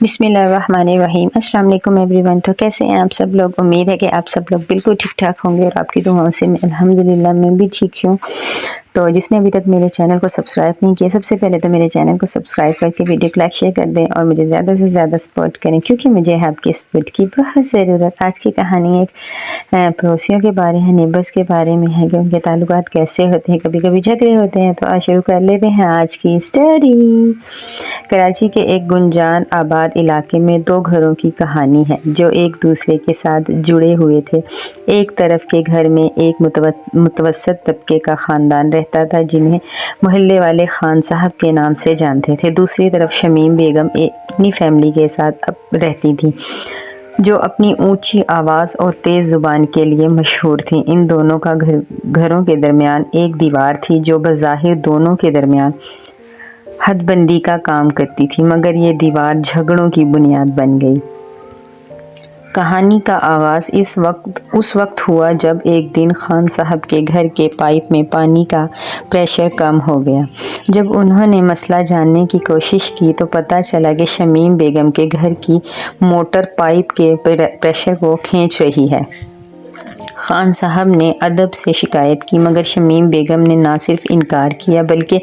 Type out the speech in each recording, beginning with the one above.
بسم اللہ الرحمن الرحیم۔ السلام علیکم ایوری ون۔ تو کیسے ہیں آپ سب لوگ؟ امید ہے کہ آپ سب لوگ بالکل ٹھیک ٹھاک ہوں گے اور آپ کی دعاؤں سے الحمدللہ میں بھی ٹھیک ہوں۔ تو جس نے ابھی تک میرے چینل کو سبسکرائب نہیں کیا، سب سے پہلے تو میرے چینل کو سبسکرائب کر کے ویڈیو کو لائک شیئر کر دیں اور مجھے زیادہ سے زیادہ سپورٹ کریں، کیونکہ مجھے آپ کے سپورٹ کی بہت ضرورت۔ آج کی کہانی ایک پڑوسیوں کے بارے ہے، نیبرز کے بارے میں ہے کہ ان کے تعلقات کیسے ہوتے ہیں، کبھی کبھی جھگڑے ہوتے ہیں۔ تو شروع کر لیتے ہیں آج کی اسٹوری۔ کراچی کے ایک گنجان آباد علاقے میں دو گھروں کی کہانی ہے جو ایک دوسرے کے ساتھ جڑے ہوئے تھے۔ ایک طرف کے گھر میں ایک متوسط طبقے کا خاندان رہتا تھا جنہیں محلے والے خان صاحب کے نام سے جانتے تھے۔ دوسری طرف شمیم بیگم اپنی فیملی کے ساتھ رہتی تھی جو اپنی اونچی آواز اور تیز زبان کے لیے مشہور تھی۔ ان دونوں کا گھروں کے درمیان ایک دیوار تھی جو بظاہر دونوں کے درمیان حد بندی کا کام کرتی تھی، مگر یہ دیوار جھگڑوں کی بنیاد بن گئی۔ کہانی کا آغاز اس وقت ہوا جب ایک دن خان صاحب کے گھر کے پائپ میں پانی کا پریشر کم ہو گیا۔ جب انہوں نے مسئلہ جاننے کی کوشش کی تو پتہ چلا کہ شمیم بیگم کے گھر کی موٹر پائپ کے پریشر کو کھینچ رہی ہے۔ خان صاحب نے ادب سے شکایت کی، مگر شمیم بیگم نے نہ صرف انکار کیا بلکہ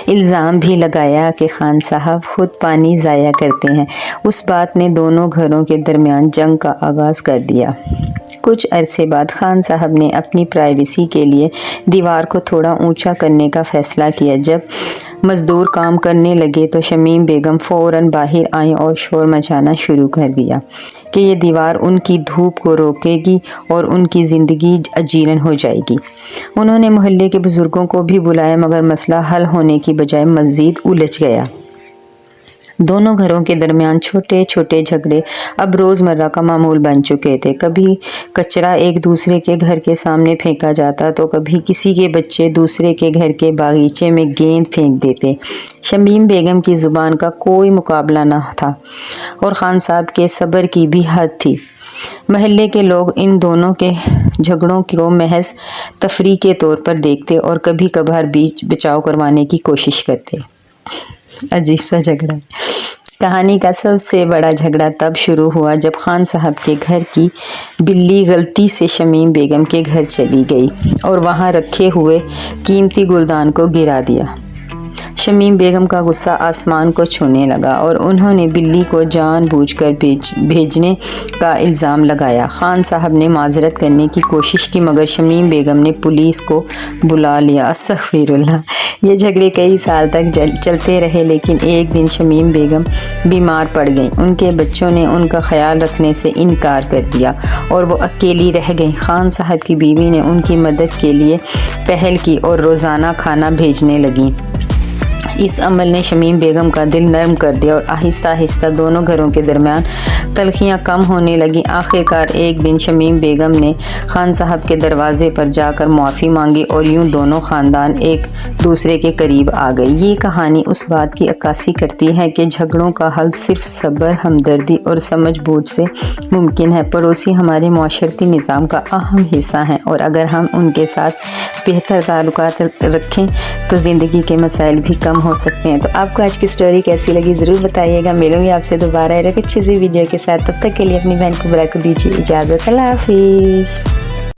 الزام بھی لگایا کہ خان صاحب خود پانی ضائع کرتے ہیں۔ اس بات نے دونوں گھروں کے درمیان جنگ کا آغاز کر دیا۔ کچھ عرصے بعد خان صاحب نے اپنی پرائیویسی کے لیے دیوار کو تھوڑا اونچا کرنے کا فیصلہ کیا۔ جب مزدور کام کرنے لگے تو شمیم بیگم فوراً باہر آئیں اور شور مچانا شروع کر دیا کہ یہ دیوار ان کی دھوپ کو روکے گی اور ان کی زندگی اجیرن ہو جائے گی۔ انہوں نے محلے کے بزرگوں کو بھی بلایا، مگر مسئلہ حل ہونے کی بجائے مزید الجھ گیا۔ دونوں گھروں کے درمیان چھوٹے چھوٹے جھگڑے اب روزمرہ کا معمول بن چکے تھے۔ کبھی کچرا ایک دوسرے کے گھر کے سامنے پھینکا جاتا تو کبھی کسی کے بچے دوسرے کے گھر کے باغیچے میں گیند پھینک دیتے۔ شمیم بیگم کی زبان کا کوئی مقابلہ نہ تھا اور خان صاحب کے صبر کی بھی حد تھی۔ محلے کے لوگ ان دونوں کے جھگڑوں کو محض تفریح کے طور پر دیکھتے اور کبھی کبھار بیچ بچاؤ کروانے کی کوشش کرتے۔ عجیب سا جھگڑا۔ کہانی کا سب سے بڑا جھگڑا تب شروع ہوا جب خان صاحب کے گھر کی بلی غلطی سے شمیم بیگم کے گھر چلی گئی اور وہاں رکھے ہوئے قیمتی گلدان کو گرا دیا۔ شمیم بیگم کا غصہ آسمان کو چھونے لگا اور انہوں نے بلی کو جان بوجھ کر بھیجنے کا الزام لگایا۔ خان صاحب نے معذرت کرنے کی کوشش کی، مگر شمیم بیگم نے پولیس کو بلا لیا۔ استغفر اللہ۔ یہ جھگڑے کئی سال تک چلتے رہے، لیکن ایک دن شمیم بیگم بیمار پڑ گئیں۔ ان کے بچوں نے ان کا خیال رکھنے سے انکار کر دیا اور وہ اکیلی رہ گئیں۔ خان صاحب کی بیوی نے ان کی مدد کے لیے پہل کی اور روزانہ کھانا بھیجنے لگیں۔ اس عمل نے شمیم بیگم کا دل نرم کر دیا اور آہستہ آہستہ دونوں گھروں کے درمیان تلخیاں کم ہونے لگیں۔ آخرکار ایک دن شمیم بیگم نے خان صاحب کے دروازے پر جا کر معافی مانگی اور یوں دونوں خاندان ایک دوسرے کے قریب آ گئے۔ یہ کہانی اس بات کی عکاسی کرتی ہے کہ جھگڑوں کا حل صرف صبر، ہمدردی اور سمجھ بوجھ سے ممکن ہے۔ پڑوسی ہمارے معاشرتی نظام کا اہم حصہ ہیں اور اگر ہم ان کے ساتھ بہتر تعلقات رکھیں تو زندگی کے مسائل بھی کم ہو سکتے ہیں۔ تو آپ کو آج کی سٹوری کیسی لگی ضرور بتائیے گا۔ ملوں گی آپ سے دوبارہ ایک اچھی سی ویڈیو کے ساتھ، تب تک کے لیے اپنی بہن کو برا کو دیجیے اجازت۔ اللہ حافظ۔